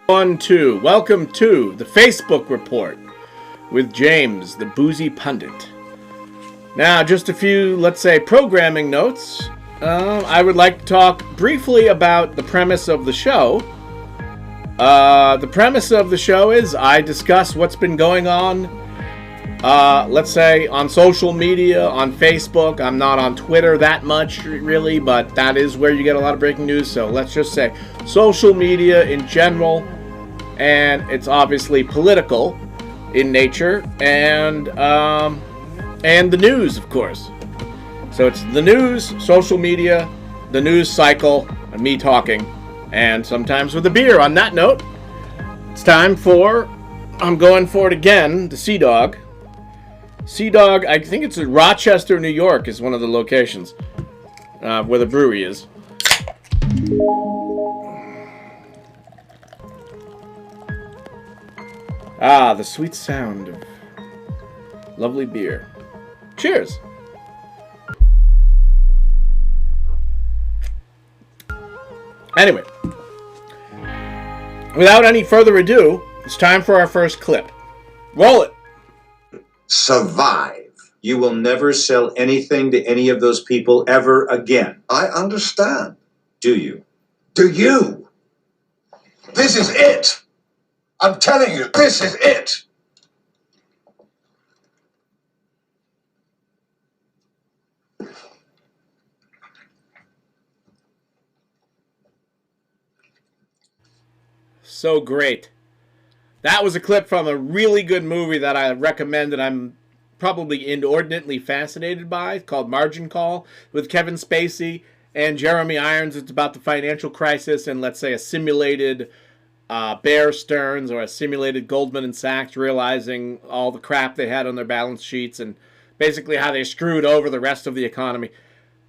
1, 2. Welcome to the Facebook Report with James, the boozy pundit. Now, just a few, let's say, programming notes. I would like to talk briefly about the premise of the show. The premise of the show is I discuss what's been going on, let's say, on social media, on Facebook. I'm not on Twitter that much, really, but that is where you get a lot of breaking news. So let's just say social media in general, and it's obviously political in nature, and the news, of course. So it's the news, social media, the news cycle, and me talking, and sometimes with a beer. On that note, it's time for, I'm going for it again, the Sea Dog. Sea Dog, I think it's in Rochester, New York is one of the locations where the brewery is. Ah, the sweet sound of lovely beer. Cheers! Anyway, without any further ado, it's time for our first clip. Roll it! Survive. You will never sell anything to any of those people ever again. I understand. Do you? Do you? This is it. I'm telling you, this is it. So great. That was a clip from a really good movie that I recommend that I'm probably inordinately fascinated by, called Margin Call, with Kevin Spacey and Jeremy Irons. It's about the financial crisis and, let's say, a simulated Bear Stearns or a simulated Goldman and Sachs realizing all the crap they had on their balance sheets and basically how they screwed over the rest of the economy.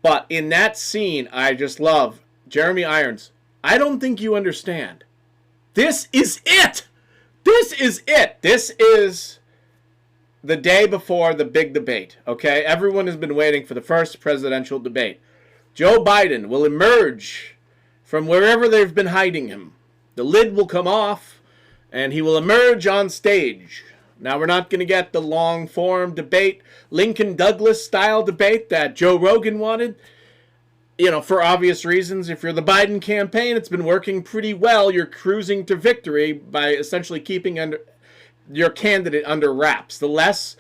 But in that scene, I just love Jeremy Irons. I don't think you understand. This is it! This is it! This is the day before the big debate, okay? Everyone has been waiting for the first presidential debate. Joe Biden will emerge from wherever they've been hiding him. The lid will come off, and he will emerge on stage. Now, we're not going to get the long-form debate, Lincoln-Douglas-style debate that Joe Rogan wanted. You know, for obvious reasons. If you're the Biden campaign, it's been working pretty well. You're cruising to victory by essentially keeping your candidate under wraps. The less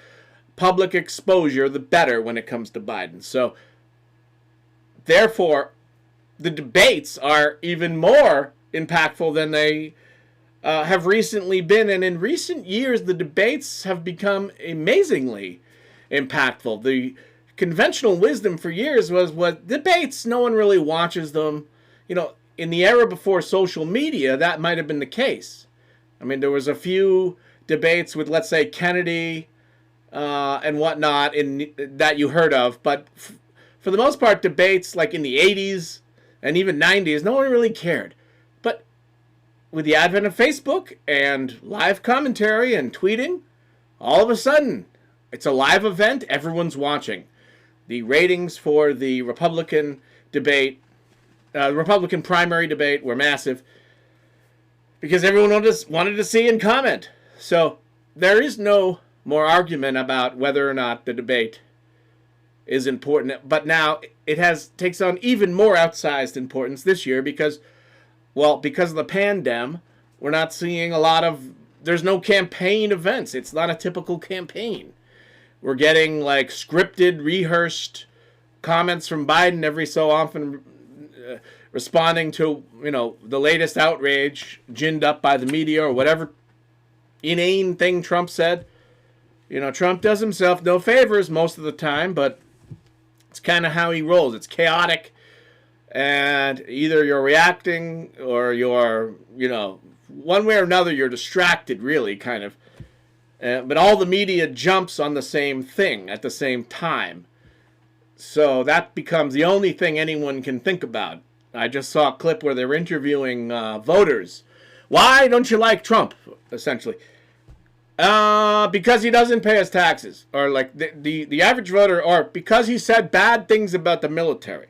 public exposure, the better when it comes to Biden. So, therefore, the debates are even more impactful than they have recently been. And in recent years, the debates have become amazingly impactful. The conventional wisdom for years was what debates, no one really watches them. You know, in the era before social media, that might have been the case. I mean, there was a few debates with, let's say, Kennedy and whatnot that you heard of. But for the most part, debates like in the 80s and even 90s, no one really cared. But with the advent of Facebook and live commentary and tweeting, all of a sudden, it's a live event, everyone's watching. The ratings for the Republican debate, Republican primary debate, were massive because everyone wanted to see and comment. So there is no more argument about whether or not the debate is important. But now it takes on even more outsized importance this year because of the pandemic, we're not seeing there's no campaign events. It's not a typical campaign. We're getting like scripted, rehearsed comments from Biden every so often, responding to, the latest outrage ginned up by the media or whatever inane thing Trump said. Trump does himself no favors most of the time, but it's kind of how he rolls. It's chaotic, and either you're reacting or you're, one way or another, you're distracted, really, kind of. But all the media jumps on the same thing at the same time. So that becomes the only thing anyone can think about. I just saw a clip where they were interviewing voters. Why don't you like Trump, essentially? Because he doesn't pay his taxes. Or like the average voter, or because he said bad things about the military.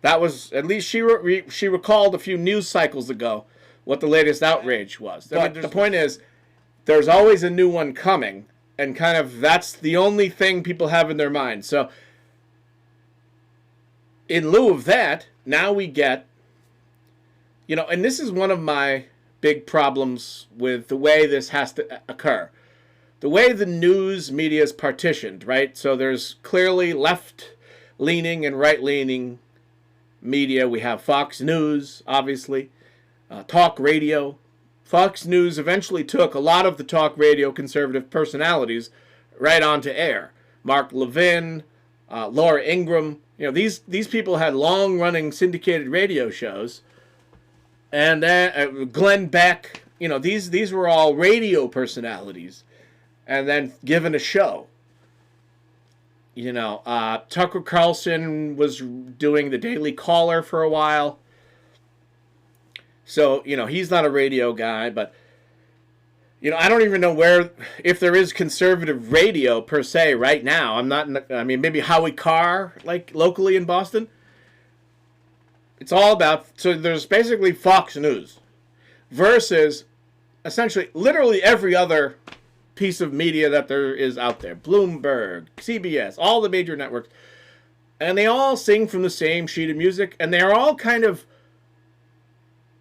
That was, at least she recalled a few news cycles ago, what the latest outrage was. But the point is, there's always a new one coming, and kind of that's the only thing people have in their mind. So in lieu of that, now we get, and this is one of my big problems with the way this has to occur. The way the news media is partitioned, right? So there's clearly left-leaning and right-leaning media. We have Fox News, obviously, talk radio. Fox News eventually took a lot of the talk radio conservative personalities right onto air. Mark Levin, Laura Ingraham. These people had long-running syndicated radio shows. And then Glenn Beck. These were all radio personalities. And then given a show. Tucker Carlson was doing the Daily Caller for a while. So, he's not a radio guy, but, I don't even know if there is conservative radio per se right now. Maybe Howie Carr, like locally in Boston. It's all about, so there's basically Fox News versus essentially literally every other piece of media that there is out there. Bloomberg, CBS, all the major networks. And they all sing from the same sheet of music, and they're all kind of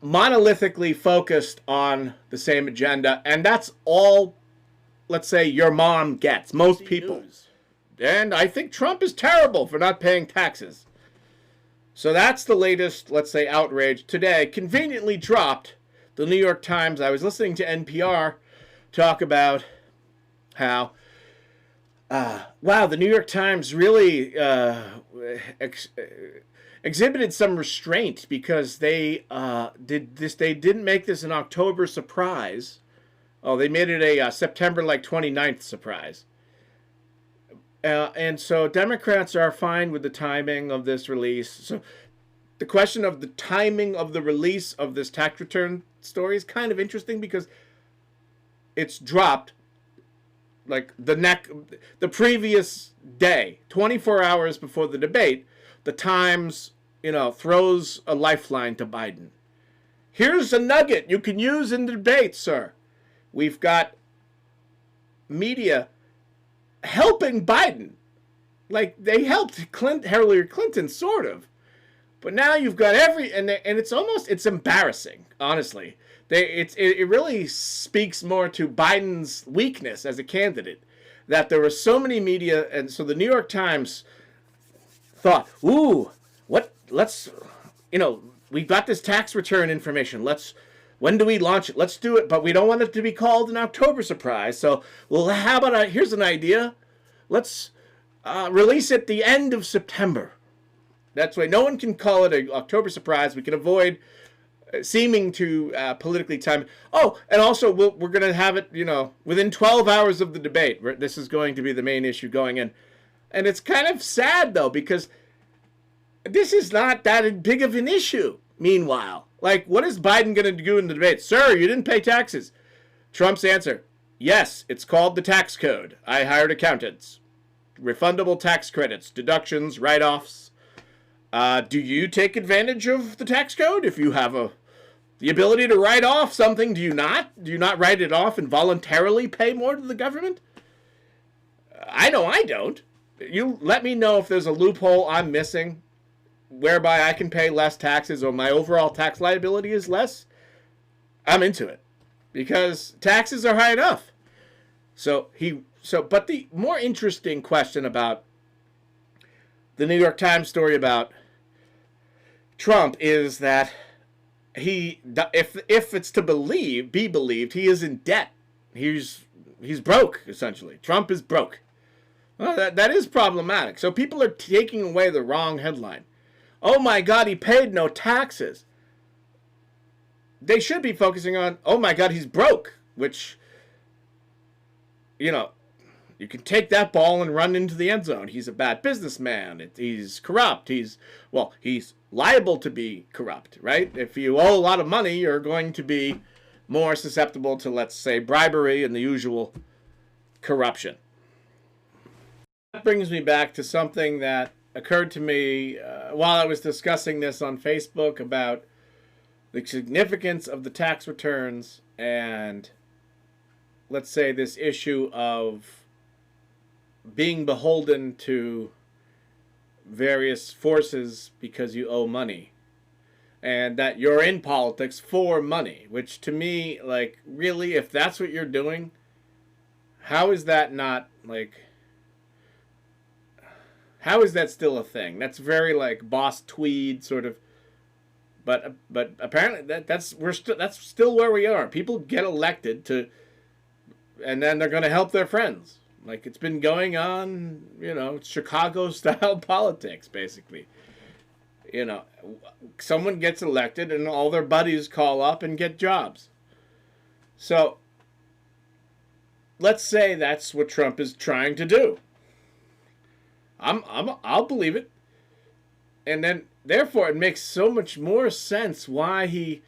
monolithically focused on the same agenda, and that's all, let's say, your mom gets, most people. And I think Trump is terrible for not paying taxes. So that's the latest, let's say, outrage. Today, conveniently dropped, the New York Times. I was listening to NPR talk about how, wow, the New York Times really exhibited some restraint because they didn't make this an October surprise. Oh, they made it a September 29th surprise. And so Democrats are fine with the timing of this release. So the question of the timing of the release of this tax return story is kind of interesting because it's dropped like the previous day, 24 hours before the debate. The Times, throws a lifeline to Biden. Here's a nugget you can use in the debate, sir. We've got media helping Biden. Like, they helped Hillary Clinton, sort of. But now you've got and it's embarrassing, honestly. It really speaks more to Biden's weakness as a candidate that there were so many media, and so the New York Times thought, we've got this tax return information. When do we launch it? Let's do it, but we don't want it to be called an October surprise. So, how about here's an idea. Let's release it the end of September. That's why no one can call it an October surprise. We can avoid seeming to politically time. Oh, and also we're going to have it, within 12 hours of the debate. This is going to be the main issue going in. And it's kind of sad, though, because this is not that big of an issue, meanwhile. Like, what is Biden going to do in the debate? Sir, you didn't pay taxes. Trump's answer, yes, it's called the tax code. I hired accountants. Refundable tax credits, deductions, write-offs. Do you take advantage of the tax code? If you have the ability to write off something, do you not? Do you not write it off and voluntarily pay more to the government? I know I don't. You let me know if there's a loophole I'm missing whereby I can pay less taxes or my overall tax liability is less. I'm into it because taxes are high enough. But the more interesting question about the New York Times story about Trump is that if it's to be believed, he is in debt. He's broke, essentially. Trump is broke. Well, that is problematic. So people are taking away the wrong headline. Oh my God, he paid no taxes. They should be focusing on, oh my God, he's broke, which, you can take that ball and run into the end zone. He's a bad businessman. He's corrupt. He's liable to be corrupt, right? If you owe a lot of money, you're going to be more susceptible to, let's say, bribery and the usual corruption. That brings me back to something that occurred to me while I was discussing this on Facebook about the significance of the tax returns and, let's say, this issue of being beholden to various forces because you owe money, and that you're in politics for money, which to me, like, really, if that's what you're doing, how is that not, like, how is that still a thing? That's very, like, Boss Tweed sort of. But apparently that's still where we are. People get elected to, and then they're going to help their friends. Like, it's been going on, Chicago style politics basically. Someone gets elected and all their buddies call up and get jobs. So let's say that's what Trump is trying to do. I'll believe it. And then, therefore, it makes so much more sense why he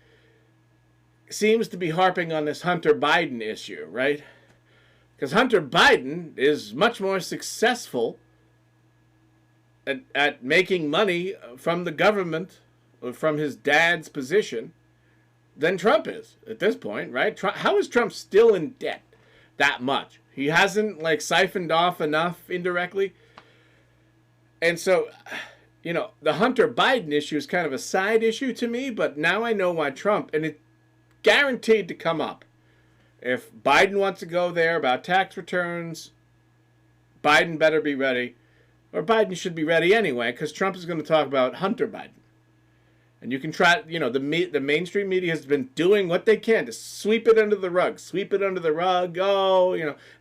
seems to be harping on this Hunter Biden issue, right? Because Hunter Biden is much more successful at making money from the government, or from his dad's position, than Trump is at this point, right? How is Trump still in debt that much? He hasn't, like, siphoned off enough indirectly. And so, the Hunter Biden issue is kind of a side issue to me, but now I know why Trump, and it's guaranteed to come up. If Biden wants to go there about tax returns, Biden better be ready, or Biden should be ready anyway, because Trump is going to talk about Hunter Biden. And you can try, the mainstream media has been doing what they can to sweep it under the rug,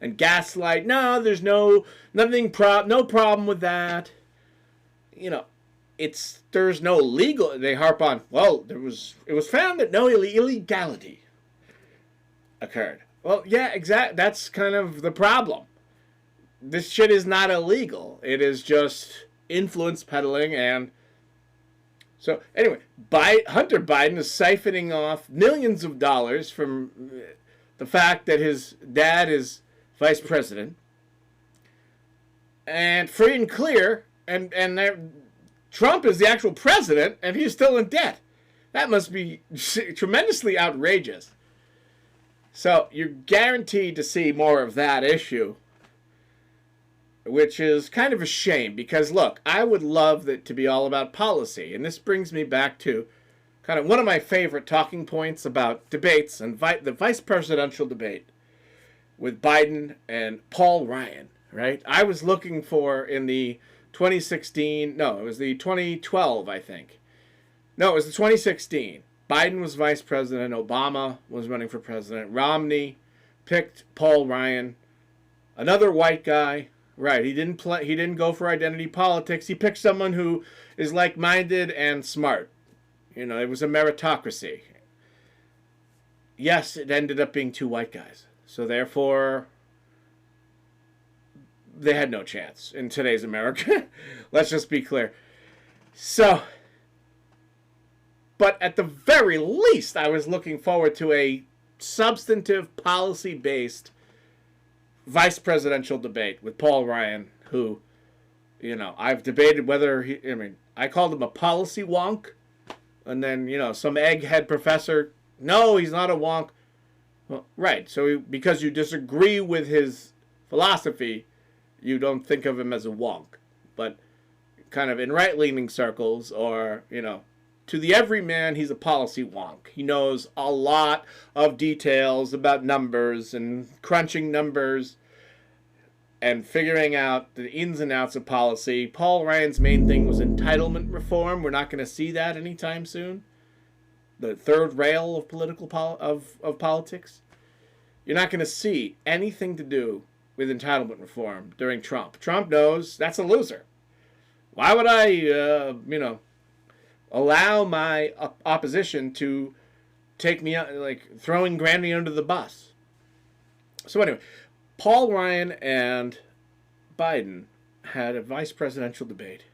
and gaslight. No, there's no problem with that. There's no legal. They harp on. Well, it was found that no illegality occurred. Well, yeah, exactly. That's kind of the problem. This shit is not illegal. It is just influence peddling. And so anyway, Hunter Biden is siphoning off millions of dollars from the fact that his dad is vice president, and free and clear, and Trump is the actual president, and he's still in debt. That must be tremendously outrageous. So you're guaranteed to see more of that issue, which is kind of a shame, because, look, I would love it to be all about policy. And this brings me back to kind of one of my favorite talking points about debates and the vice presidential debate with Biden and Paul Ryan, right? I was looking for in the 2016, no, it was the 2012, I think. No, it was the 2016. Biden was vice president. Obama was running for president. Romney picked Paul Ryan, another white guy. Right, he didn't go for identity politics. He picked someone who is like-minded and smart. It was a meritocracy. Yes, it ended up being two white guys. So therefore, they had no chance in today's America. Let's just be clear. So, but at the very least, I was looking forward to a substantive, policy-based vice presidential debate with Paul Ryan, who, I've debated whether I called him a policy wonk, and then, some egghead professor, no, he's not a wonk. Well, right, so because you disagree with his philosophy, you don't think of him as a wonk. But kind of in right-leaning circles, or, to the everyman, he's a policy wonk. He knows a lot of details about numbers and crunching numbers and figuring out the ins and outs of policy. Paul Ryan's main thing was entitlement reform. We're not going to see that anytime soon. The third rail of of politics. You're not going to see anything to do with entitlement reform during Trump. Trump knows that's a loser. Why would I, allow my opposition to take me out, like throwing Granny under the bus? So anyway, Paul Ryan and Biden had a vice presidential debate.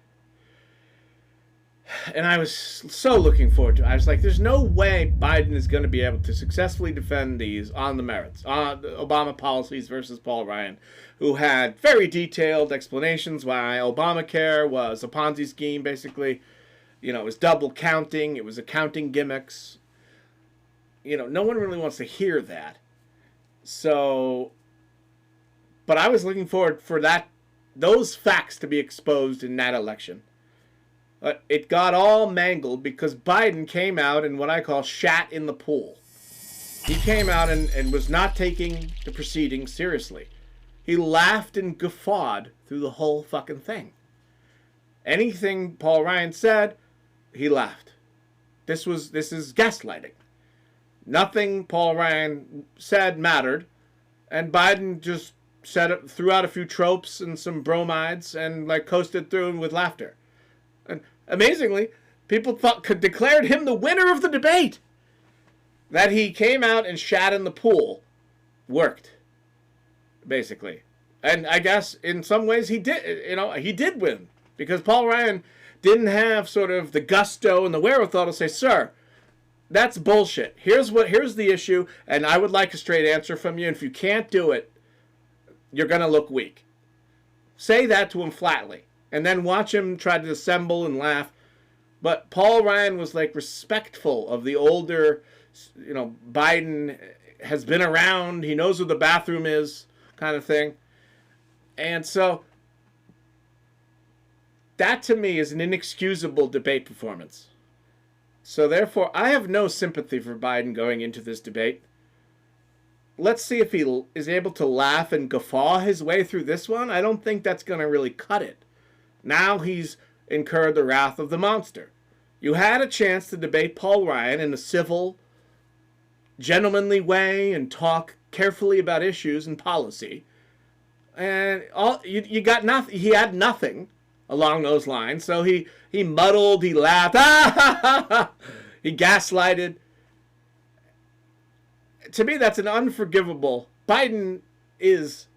And I was so looking forward to it. I was like, there's no way Biden is going to be able to successfully defend these on the merits, on the Obama policies versus Paul Ryan, who had very detailed explanations why Obamacare was a Ponzi scheme, basically. It was double counting. It was accounting gimmicks. no one really wants to hear that. So, but I was looking forward for those facts to be exposed in that election. It got all mangled because Biden came out and what I call shat in the pool. He came out and was not taking the proceedings seriously. He laughed and guffawed through the whole fucking thing. Anything Paul Ryan said, he laughed. This is gaslighting. Nothing Paul Ryan said mattered, and Biden just threw out a few tropes and some bromides and coasted through with laughter. And amazingly, people declared him the winner of the debate. That he came out and shat in the pool worked, basically. And I guess in some ways he did, he did win. Because Paul Ryan didn't have sort of the gusto and the wherewithal to say, sir, that's bullshit. Here's the issue, and I would like a straight answer from you. And if you can't do it, you're going to look weak. Say that to him flatly. And then watch him try to dissemble and laugh. But Paul Ryan was respectful of the older, Biden has been around. He knows where the bathroom is, kind of thing. And so that to me is an inexcusable debate performance. So therefore, I have no sympathy for Biden going into this debate. Let's see if he is able to laugh and guffaw his way through this one. I don't think that's going to really cut it. Now he's incurred the wrath of the monster. You had a chance to debate Paul Ryan in a civil, gentlemanly way and talk carefully about issues and policy. And you got nothing. He had nothing along those lines. So he muddled, he laughed, he gaslighted. To me, that's an unforgivable. Biden is,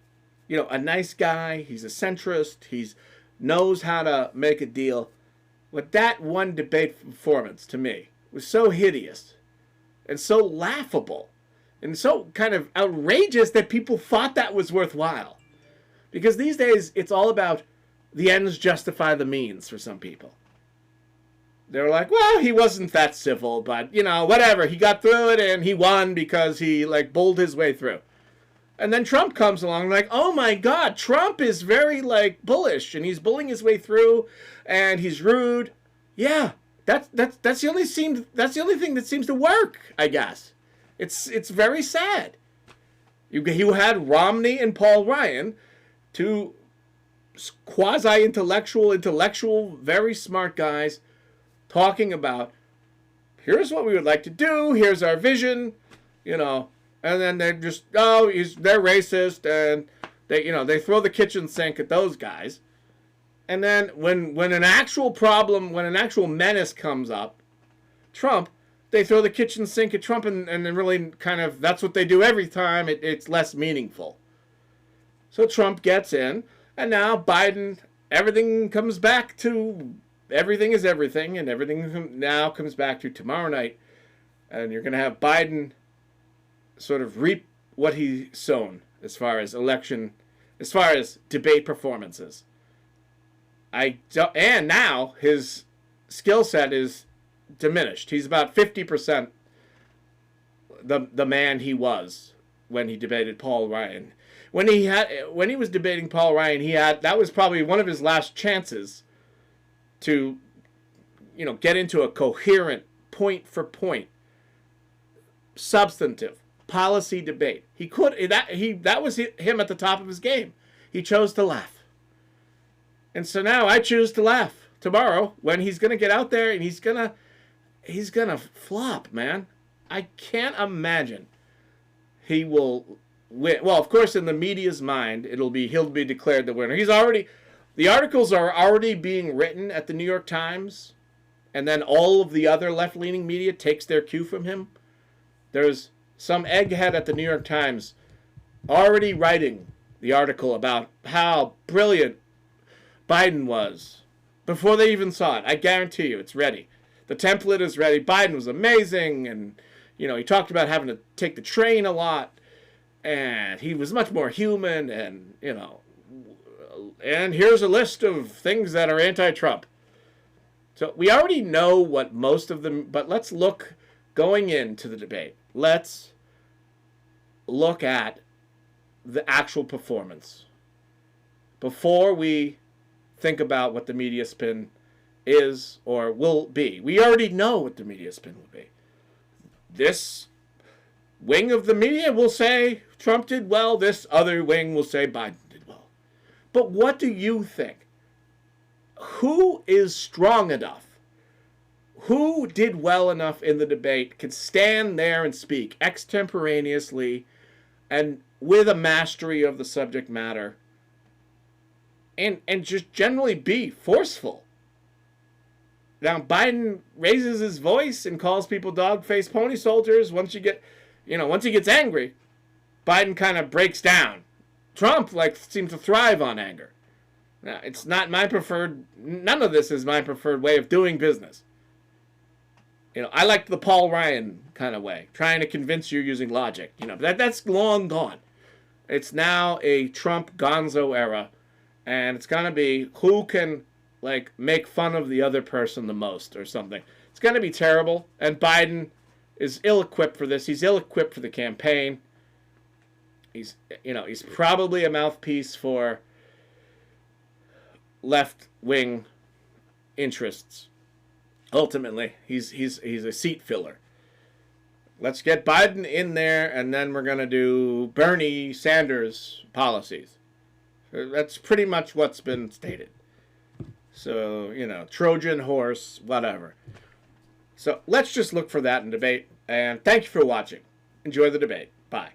a nice guy. He's a centrist. He knows how to make a deal. But that one debate performance, to me, was so hideous and so laughable and so kind of outrageous that people thought that was worthwhile. Because these days, it's all about the ends justify the means for some people. They're like, well, he wasn't that civil, but, whatever. He got through it and he won because he, bulled his way through. And then Trump comes along oh my God, Trump is very, bullish and he's bullying his way through and he's rude. Yeah, that's the only thing that seems to work, I guess. It's very sad. You had Romney and Paul Ryan, two quasi-intellectual, very smart guys, talking about, here's what we would like to do, here's our vision, and then they're just, they're racist, and they throw the kitchen sink at those guys. And then when an actual menace comes up, Trump, they throw the kitchen sink at Trump, and then really kind of, that's what they do every time. It's less meaningful. So Trump gets in, and now Biden, everything comes back to, everything is everything, and everything now comes back to tomorrow night. And you're going to have Biden sort of reap what he sown as far as debate performances. And now his skill set is diminished. He's about 50% the man he was when he debated Paul Ryan. When he was debating Paul Ryan, that was probably one of his last chances to, get into a coherent, point for point, substantive policy debate. That was him at the top of his game. He chose to laugh. And so now I choose to laugh tomorrow when he's going to get out there and he's going to flop, man. I can't imagine he will win. Well, of course, in the media's mind, he'll be declared the winner. The articles are already being written at the New York Times, and then all of the other left-leaning media takes their cue from him. There's some egghead at the New York Times already writing the article about how brilliant Biden was before they even saw it. I guarantee you it's ready. The template is ready. Biden was amazing, and he talked about having to take the train a lot, and he was much more human, and and here's a list of things that are anti-Trump. So we already know what most of them, but let's look going into the debate. let's look at the actual performance before we think about what the media spin is or will be. We already know what the media spin will be. This wing of the media will say Trump did well. This other wing will say Biden did well. But what do you think? Who is strong enough? Who did well enough in the debate, could stand there and speak extemporaneously and with a mastery of the subject matter and just generally be forceful? Now, Biden raises his voice and calls people dog-faced pony soldiers. Once he gets angry, Biden kind of breaks down. Trump seems to thrive on anger. Now, it's not my preferred. None of this is my preferred way of doing business. I like the Paul Ryan kind of way, trying to convince you using logic. That's long gone. It's now a Trump gonzo era, and it's gonna be who can make fun of the other person the most or something. It's gonna be terrible, and Biden is ill-equipped for this. He's ill-equipped for the campaign. He's probably a mouthpiece for left-wing interests. Ultimately, he's a seat filler. Let's get Biden in there, and then we're going to do Bernie Sanders policies. That's pretty much what's been stated. So, Trojan horse, whatever. So let's just look for that in debate. And thank you for watching. Enjoy the debate. Bye.